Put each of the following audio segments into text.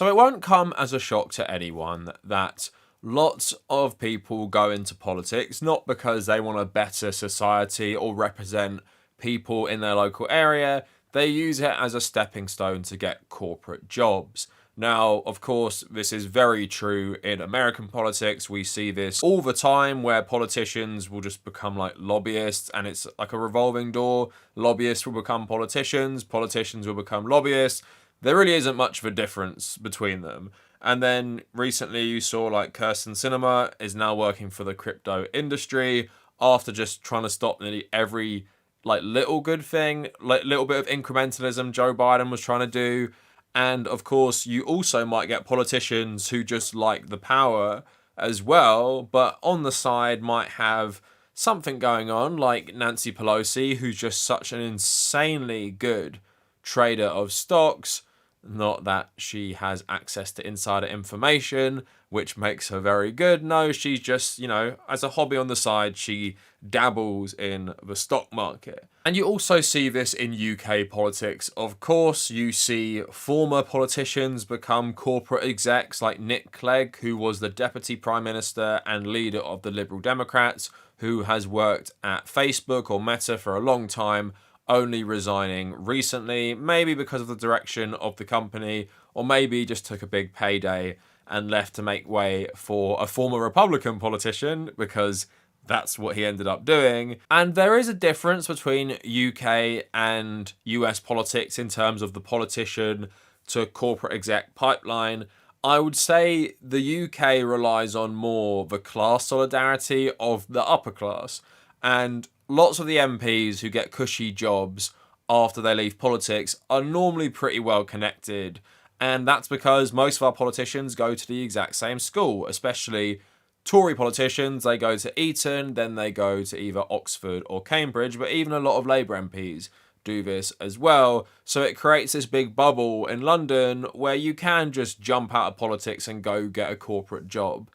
So it won't come as a shock to anyone that lots of people go into politics not because they want a better society or represent people in their local area. They use it as a stepping stone to get corporate jobs. Now, of course, this is very true in American politics. We see this all the time where politicians will just become like lobbyists, and it's like a revolving door. Lobbyists will become politicians will become lobbyists. There really isn't much of a difference between them. And then recently you saw like Kirsten Sinema is now working for the crypto industry after just trying to stop nearly every like little good thing, like little bit of incrementalism Joe Biden was trying to do. And of course, you also might get politicians who just like the power as well, but on the side might have something going on, like Nancy Pelosi, who's just such an insanely good trader of stocks. Not that she has access to insider information, which makes her very good. No, she's just, you know, as a hobby on the side, she dabbles in the stock market. And you also see this in UK politics. Of course, you see former politicians become corporate execs like Nick Clegg, who was the Deputy Prime Minister and leader of the Liberal Democrats, who has worked at Facebook or Meta for a long time, only resigning recently, maybe because of the direction of the company, or maybe just took a big payday and left to make way for a former Republican politician, because that's what he ended up doing. And there is a difference between UK and US politics in terms of the politician to corporate exec pipeline. I would say the UK relies on more the class solidarity of the upper class. And lots of the MPs who get cushy jobs after they leave politics are normally pretty well connected. And that's because most of our politicians go to the exact same school, especially Tory politicians. They go to Eton, then they go to either Oxford or Cambridge, but even a lot of Labour MPs do this as well. So it creates this big bubble in London where you can just jump out of politics and go get a corporate job.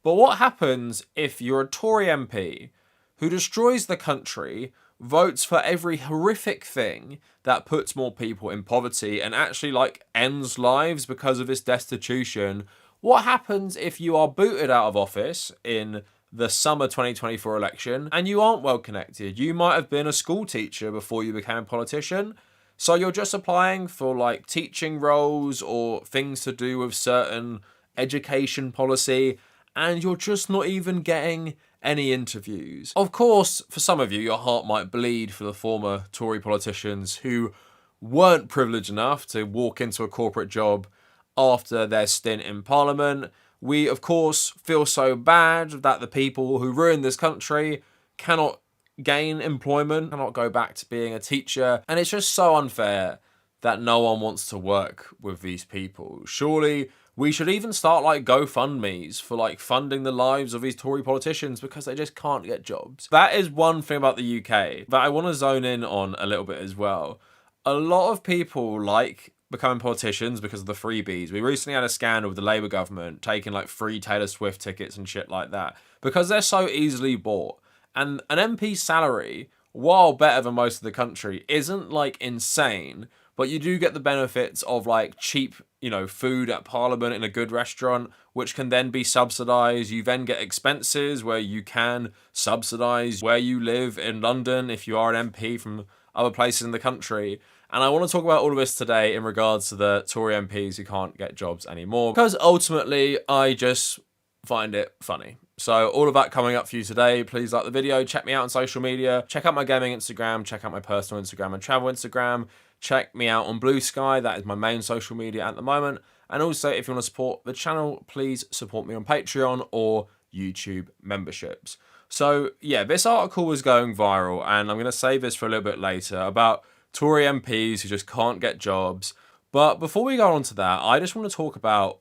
But what happens if you're a Tory MP who destroys the country, votes for every horrific thing that puts more people in poverty and actually like ends lives because of this destitution? What happens if you are booted out of office in the summer 2024 election and you aren't well connected? You might have been a school teacher before you became a politician, so you're just applying for like teaching roles or things to do with certain education policy, and you're just not even getting any interviews. Of course, for some of you, your heart might bleed for the former Tory politicians who weren't privileged enough to walk into a corporate job after their stint in Parliament. We, of course, feel so bad that the people who ruined this country cannot gain employment, cannot go back to being a teacher, and it's just so unfair that no one wants to work with these people. Surely we should even start like GoFundMes for like funding the lives of these Tory politicians because they just can't get jobs. That is one thing about the UK that I want to zone in on a little bit as well. A lot of people like becoming politicians because of the freebies. We recently had a scandal with the Labour government taking like free Taylor Swift tickets and shit like that because they're so easily bought. And an MP's salary, while better than most of the country, isn't like insane, but you do get the benefits of like cheap, you know, food at Parliament in a good restaurant, which can then be subsidised. You then get expenses where you can subsidise where you live in London if you are an MP from other places in the country. And I want to talk about all of this today in regards to the Tory MPs who can't get jobs anymore, because ultimately I just find it funny. So all of that coming up for you today. Please like the video, check me out on social media, check out my gaming Instagram, check out my personal Instagram and travel Instagram, check me out on Blue Sky, that is my main social media at the moment. And also, if you want to support the channel, please support me on Patreon or YouTube memberships. So yeah, this article was going viral, and I'm going to save this for a little bit later, about Tory MPs who just can't get jobs. But before we go on to that, I just want to talk about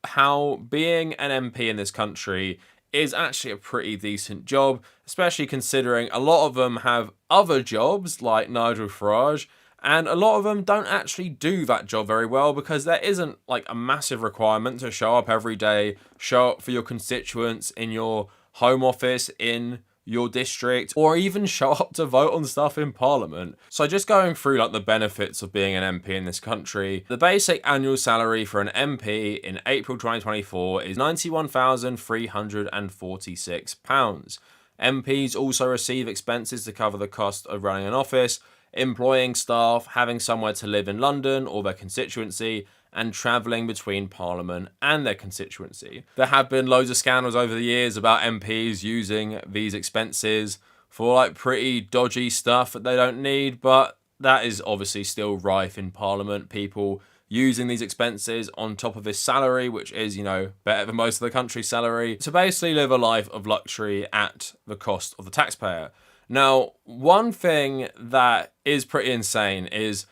how being an MP in this country is actually a pretty decent job, especially considering a lot of them have other jobs like Nigel Farage, and a lot of them don't actually do that job very well because there isn't like a massive requirement to show up every day, show up for your constituents in your home office in your district or even show up to vote on stuff in Parliament. So just going through like the benefits of being an MP in this country, the basic annual salary for an MP in April 2024 is £91,346. MPs also receive expenses to cover the cost of running an office, employing staff, having somewhere to live in London or their constituency, and travelling between Parliament and their constituency. There have been loads of scandals over the years about MPs using these expenses for like pretty dodgy stuff that they don't need, but that is obviously still rife in Parliament. People using these expenses on top of his salary, which is, you know, better than most of the country's salary, to basically live a life of luxury at the cost of the taxpayer. Now, one thing that is pretty insane is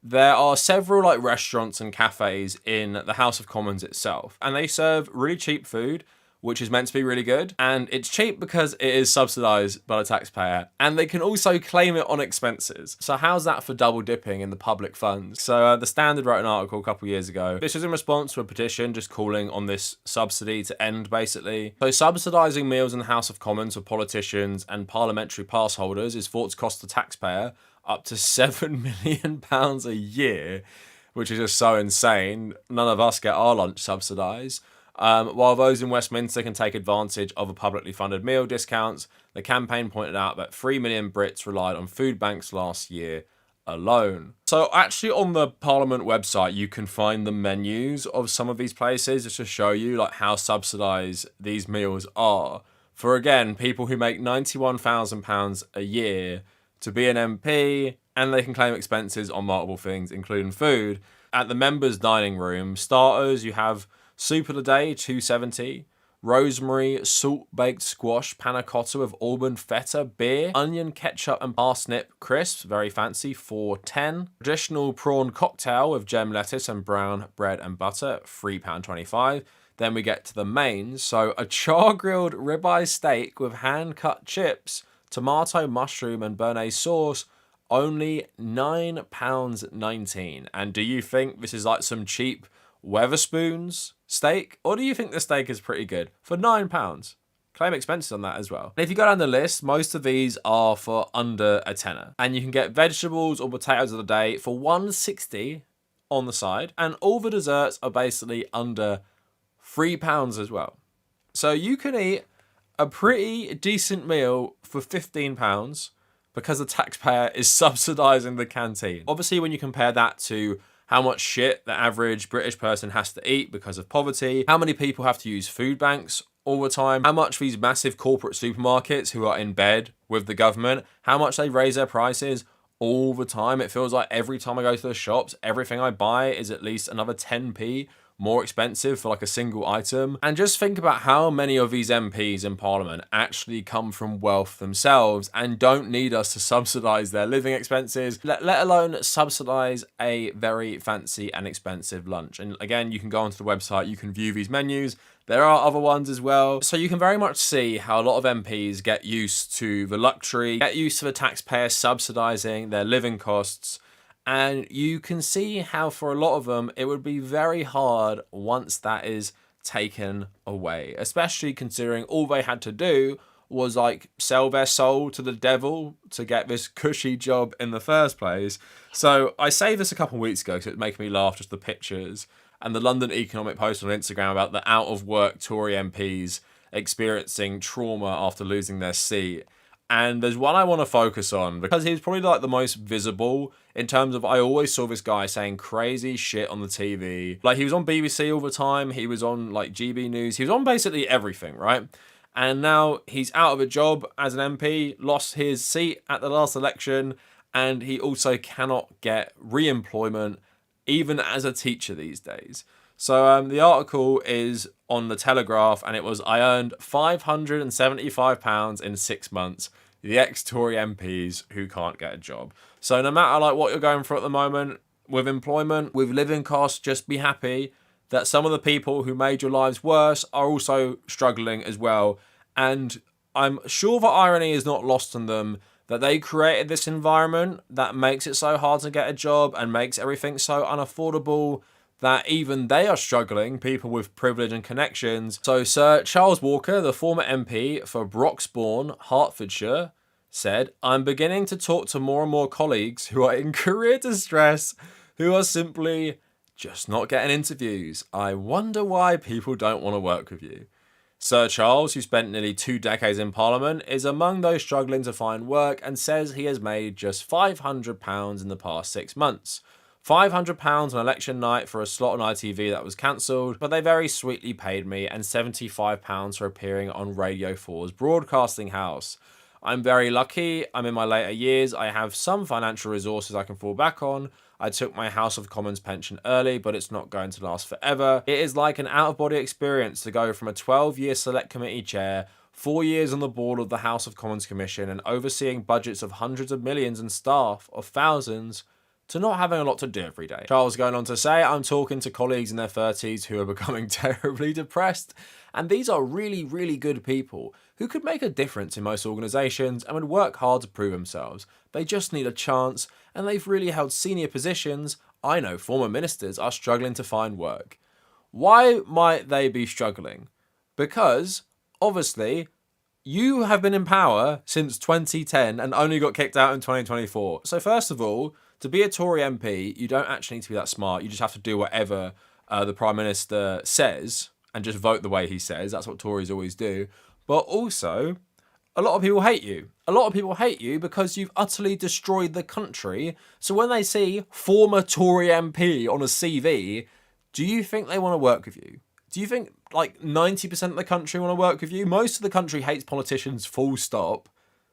there are several like restaurants and cafes in the House of Commons itself, and they serve really cheap food, which is meant to be really good. And it's cheap because it is subsidised by the taxpayer, and they can also claim it on expenses. So how's that for double dipping in the public funds? So the Standard wrote an article a couple years ago. This was in response to a petition just calling on this subsidy to end, basically. So subsidising meals in the House of Commons for politicians and parliamentary pass holders is thought to cost the taxpayer up to £7 million a year, which is just so insane. None of us get our lunch subsidised. While those in Westminster can take advantage of a publicly funded meal discounts, the campaign pointed out that 3 million Brits relied on food banks last year alone. So actually on the Parliament website, you can find the menus of some of these places just to show you like how subsidised these meals are. For again, people who make £91,000 a year to be an MP, and they can claim expenses on multiple things, including food. At the members' dining room, starters, you have soup of the day, $2.70, rosemary salt-baked squash panna cotta with almond feta, beer, onion ketchup and parsnip crisps, very fancy, $4.10. Traditional prawn cocktail with gem lettuce and brown bread and butter, £3.25. Then we get to the mains, so a char-grilled ribeye steak with hand-cut chips, tomato, mushroom and béarnaise sauce, only £9.19. And do you think this is like some cheap Weatherspoons steak? Or do you think the steak is pretty good for £9? Claim expenses on that as well. And if you go down the list, most of these are for under a tenner. And you can get vegetables or potatoes of the day for £1.60 on the side. And all the desserts are basically under £3 as well. So you can eat a pretty decent meal for £15 because the taxpayer is subsidising the canteen. Obviously, when you compare that to how much shit the average British person has to eat because of poverty, how many people have to use food banks all the time, how much these massive corporate supermarkets who are in bed with the government, how much they raise their prices all the time. It feels like every time I go to the shops, everything I buy is at least another 10p more expensive for like a single item. And just think about how many of these MPs in Parliament actually come from wealth themselves and don't need us to subsidise their living expenses, let alone subsidise a very fancy and expensive lunch. And again, you can go onto the website, you can view these menus. There are other ones as well. So you can very much see how a lot of MPs get used to the luxury, get used to the taxpayer subsidising their living costs. And you can see how for a lot of them, it would be very hard once that is taken away, especially considering all they had to do was like sell their soul to the devil to get this cushy job in the first place. So I saved this a couple of weeks ago because it made me laugh, just the pictures and the London Economic Post on Instagram about the out of work Tory MPs experiencing trauma after losing their seat. And there's one I want to focus on because he's probably like the most visible in terms of I always saw this guy saying crazy shit on the TV. Like he was on BBC all the time. He was on like GB News. He was on basically everything, right? And now he's out of a job as an MP, lost his seat at the last election, and he also cannot get re-employment even as a teacher these days. So the article is on the Telegraph, and it was, I earned £575 in 6 months. The ex-Tory MPs who can't get a job. So no matter like what you're going for at the moment, with employment, with living costs, just be happy that some of the people who made your lives worse are also struggling as well. And I'm sure the irony is not lost on them that they created this environment that makes it so hard to get a job and makes everything so unaffordable, that even they are struggling, people with privilege and connections. So Sir Charles Walker, the former MP for Broxbourne, Hertfordshire, said, "I'm beginning to talk to more and more colleagues who are in career distress, who are simply just not getting interviews. I wonder why people don't want to work with you." Sir Charles, who spent nearly 2 decades in Parliament, is among those struggling to find work and says he has made just £500 in the past 6 months. £500 on election night for a slot on ITV that was cancelled, but they very sweetly paid me, and £75 for appearing on Radio 4's broadcasting house. I'm very lucky. I'm in my later years. I have some financial resources I can fall back on. I took my House of Commons pension early, but it's not going to last forever. It is like an out-of-body experience to go from a 12-year select committee chair, 4 years on the board of the House of Commons Commission, and overseeing budgets of hundreds of millions and staff of thousands, to not having a lot to do every day. Charles going on to say, "I'm talking to colleagues in their 30s who are becoming terribly depressed, and these are really, really good people who could make a difference in most organisations and would work hard to prove themselves. They just need a chance, and they've really held senior positions. I know former ministers are struggling to find work." Why might they be struggling? Because, obviously, you have been in power since 2010 and only got kicked out in 2024. So first of all, to be a Tory MP, you don't actually need to be that smart. You just have to do whatever the Prime Minister says and just vote the way he says. That's what Tories always do. But also, a lot of people hate you. A lot of people hate you because you've utterly destroyed the country. So when they see former Tory MP on a CV, do you think they want to work with you? Do you think like 90% of the country want to work with you? Most of the country hates politicians, full stop.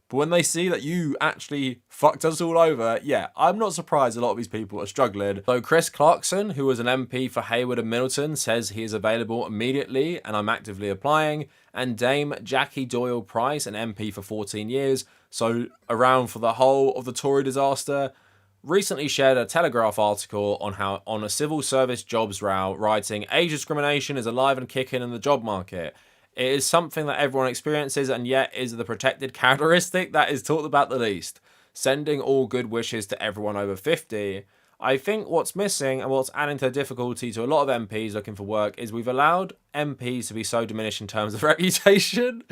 But when they see that you actually fucked us all over, yeah, I'm not surprised a lot of these people are struggling. So Chris Clarkson, who was an MP for Hayward and Middleton, says he is available immediately and I'm actively applying. And Dame Jackie Doyle Price, an MP for 14 years, so around for the whole of the Tory disaster, recently shared a Telegraph article on a civil service jobs row, writing, "Age discrimination is alive and kicking in the job market. It is something that everyone experiences and yet is the protected characteristic that is talked about the least. Sending all good wishes to everyone over 50. I think what's missing and what's adding to the difficulty to a lot of MPs looking for work is we've allowed MPs to be so diminished in terms of reputation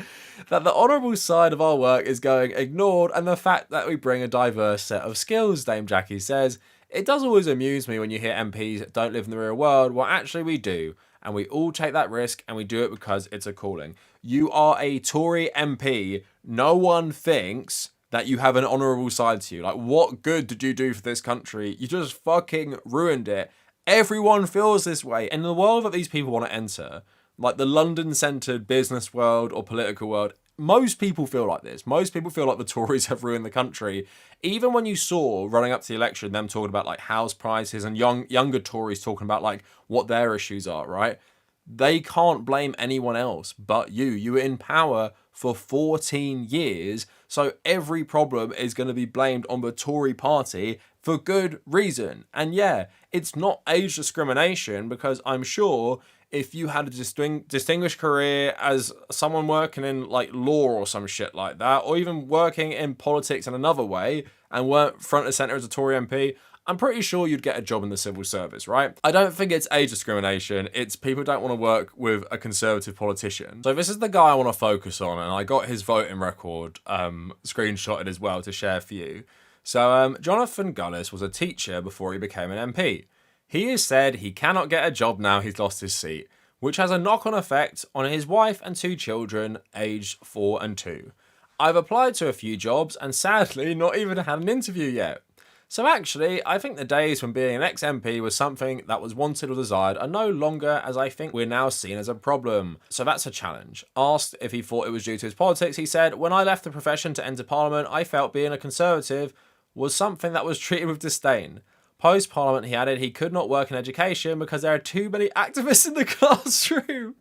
that the honourable side of our work is going ignored, and the fact that we bring a diverse set of skills," Dame Jackie says. "It does always amuse me when you hear MPs don't live in the real world. Well, actually we do. And we all take that risk and we do it because it's a calling. You are a Tory MP. No one thinks that you have an honourable side to you. Like, what good did you do for this country? You just fucking ruined it. Everyone feels this way. In the world that these people want to enter, like the London-centred business world or political world, most people feel like this. Most people feel like the Tories have ruined the country. Even when you saw, running up to the election, them talking about like house prices and younger Tories talking about like what their issues are, right? They can't blame anyone else but you. You were in power for 14 years, so every problem is going to be blamed on the Tory party for good reason. And yeah, it's not age discrimination, because I'm sure if you had a distinguished career as someone working in like law or some shit like that, or even working in politics in another way and weren't front and centre as a Tory MP, I'm pretty sure you'd get a job in the civil service, right? I don't think it's age discrimination. It's people don't want to work with a Conservative politician. So this is the guy I want to focus on, and I got his voting record screenshotted as well to share for you. So Jonathan Gullis was a teacher before he became an MP. He has said he cannot get a job now he's lost his seat, which has a knock-on effect on his wife and 2 children, aged 4 and 2. I've applied to a few jobs and sadly not even had an interview yet. So actually, I think the days when being an ex-MP was something that was wanted or desired are no longer, as I think we're now seen as a problem. So that's a challenge. Asked if he thought it was due to his politics, he said, "When I left the profession to enter Parliament, I felt being a Conservative was something that was treated with disdain. Post-Parliament," he added, "he could not work in education because there are too many activists in the classroom."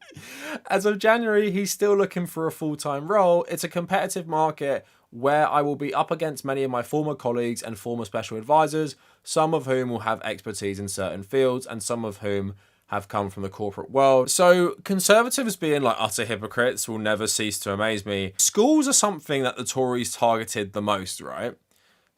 As of January, he's still looking for a full-time role. It's a competitive market where I will be up against many of my former colleagues and former special advisors, some of whom will have expertise in certain fields and some of whom have come from the corporate world. So Conservatives being like utter hypocrites will never cease to amaze me. Schools are something that the Tories targeted the most, right?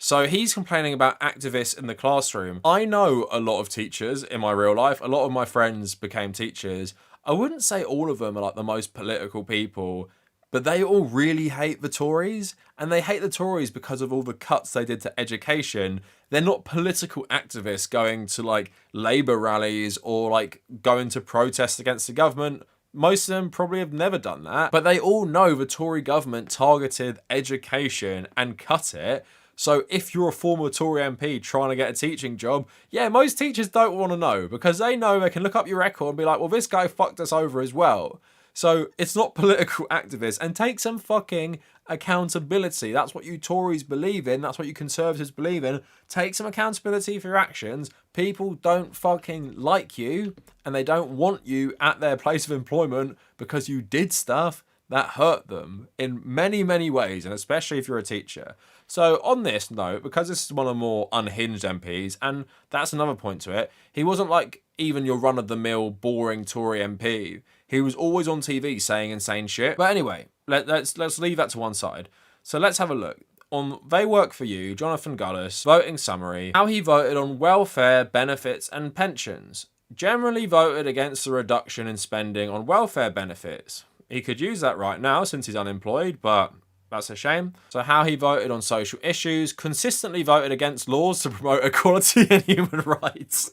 So he's complaining about activists in the classroom. I know a lot of teachers in my real life. A lot of my friends became teachers. I wouldn't say all of them are like the most political people, but they all really hate the Tories. And they hate the Tories because of all the cuts they did to education. They're not political activists going to like Labour rallies or like going to protest against the government. Most of them probably have never done that. But they all know the Tory government targeted education and cut it. So if you're a former Tory MP trying to get a teaching job, yeah, most teachers don't want to know because they know they can look up your record and be like, well, this guy fucked us over as well. So it's not political activists, and take some fucking accountability. That's what you Tories believe in. That's what you Conservatives believe in. Take some accountability for your actions. People don't fucking like you and they don't want you at their place of employment because you did stuff that hurt them in many, many ways, and especially if you're a teacher. So on this note, because this is one of the more unhinged MPs, and that's another point to it, he wasn't like even your run-of-the-mill, boring Tory MP. He was always on TV saying insane shit. But anyway, let's leave that to one side. So let's have a look. On They Work For You, Jonathan Gullis, voting summary, how he voted on welfare, benefits and pensions. Generally voted against the reduction in spending on welfare benefits. He could use that right now since he's unemployed, but that's a shame. So how he voted on social issues, consistently voted against laws to promote equality and human rights.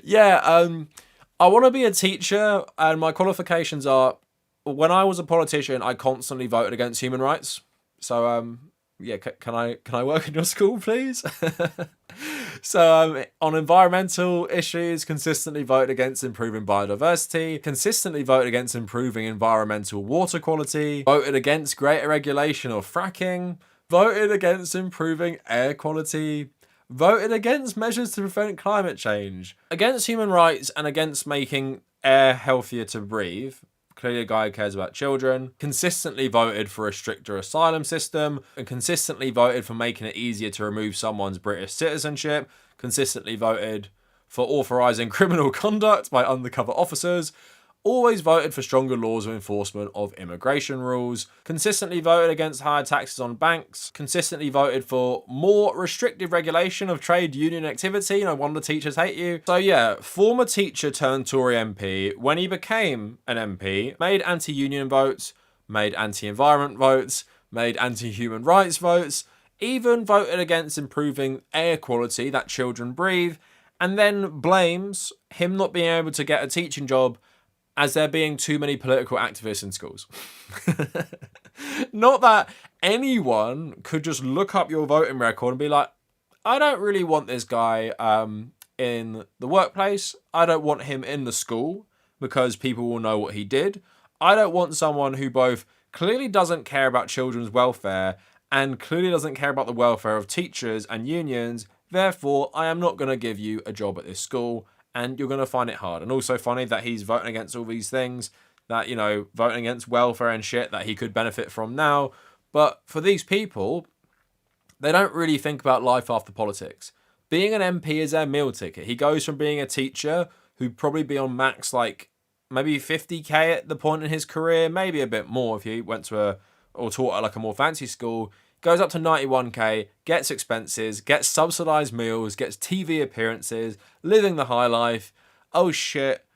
Yeah, I want to be a teacher, and my qualifications are, when I was a politician, I constantly voted against human rights. So, yeah, can I work in your school, please? So on environmental issues, consistently voted against improving biodiversity, consistently voted against improving environmental water quality, voted against greater regulation of fracking, voted against improving air quality, voted against measures to prevent climate change, against human rights and against making air healthier to breathe. Clearly a guy who cares about children, consistently voted for a stricter asylum system, and consistently voted for making it easier to remove someone's British citizenship, consistently voted for authorising criminal conduct by undercover officers, always voted for stronger laws of enforcement of immigration rules, consistently voted against higher taxes on banks, consistently voted for more restrictive regulation of trade union activity. No wonder teachers hate you. So yeah, former teacher turned Tory MP, when he became an MP, made anti-union votes, made anti-environment votes, made anti-human rights votes, even voted against improving air quality that children breathe, and then blames him not being able to get a teaching job as there being too many political activists in schools. Not that anyone could just look up your voting record and be like, I don't really want this guy in the workplace. I don't want him in the school because people will know what he did. I don't want someone who both clearly doesn't care about children's welfare and clearly doesn't care about the welfare of teachers and unions. Therefore, I am not going to give you a job at this school. And you're going to find it hard. And also funny that he's voting against all these things, that, you know, voting against welfare and shit that he could benefit from now. But for these people, they don't really think about life after politics. Being an MP is their meal ticket. He goes from being a teacher who'd probably be on max like maybe 50k at the point in his career, maybe a bit more if he went to or taught at like a more fancy school, goes up to 91k, gets expenses, gets subsidised meals, gets TV appearances, living the high life. Oh shit,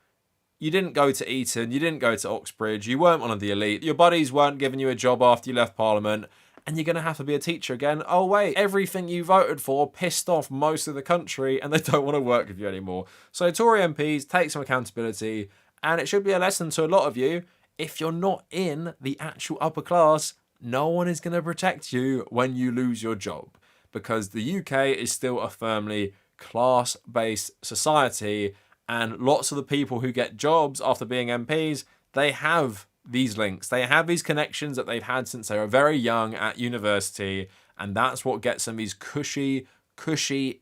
you didn't go to Eton, you didn't go to Oxbridge, you weren't one of the elite, your buddies weren't giving you a job after you left Parliament, and you're going to have to be a teacher again. Oh wait, everything you voted for pissed off most of the country and they don't want to work with you anymore. So Tory MPs, take some accountability, and it should be a lesson to a lot of you. If you're not in the actual upper class, no one is going to protect you when you lose your job, because the UK is still a firmly class-based society, and lots of the people who get jobs after being MPs, they have these links. They have these connections that they've had since they were very young at university, and that's what gets them these cushy,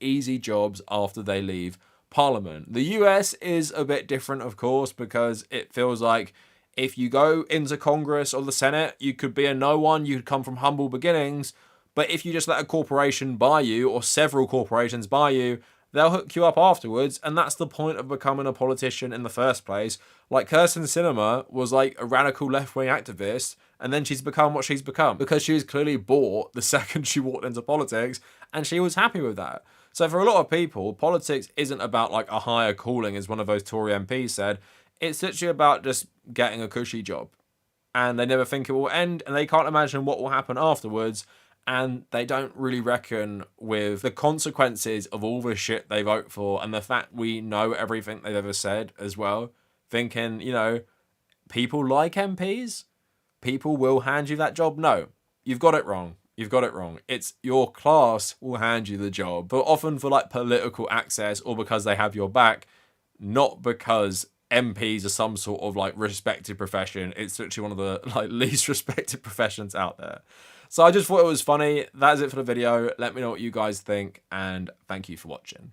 easy jobs after they leave Parliament. The US is a bit different, of course, because it feels like if you go into Congress or the Senate, you could be a no one, you could come from humble beginnings, but if you just let a corporation buy you, or several corporations buy you, they'll hook you up afterwards, and that's the point of becoming a politician in the first place. Like, Kirsten Sinema was like a radical left-wing activist, and then she's become what she's become because she was clearly bored the second she walked into politics, and she was happy with that. So for a lot of people, politics isn't about like a higher calling, as one of those Tory MPs said. It's literally about just getting a cushy job. And they never think it will end, and they can't imagine what will happen afterwards, and they don't really reckon with the consequences of all the shit they vote for, and the fact we know everything they've ever said as well. Thinking, you know, people like MPs? People will hand you that job? No, you've got it wrong. You've got it wrong. It's your class will hand you the job, but often for like political access or because they have your back, not because MPs are some sort of like respected profession. It's literally one of the like least respected professions out there. So I just thought it was funny. That is it for the video. Let me know what you guys think, and thank you for watching.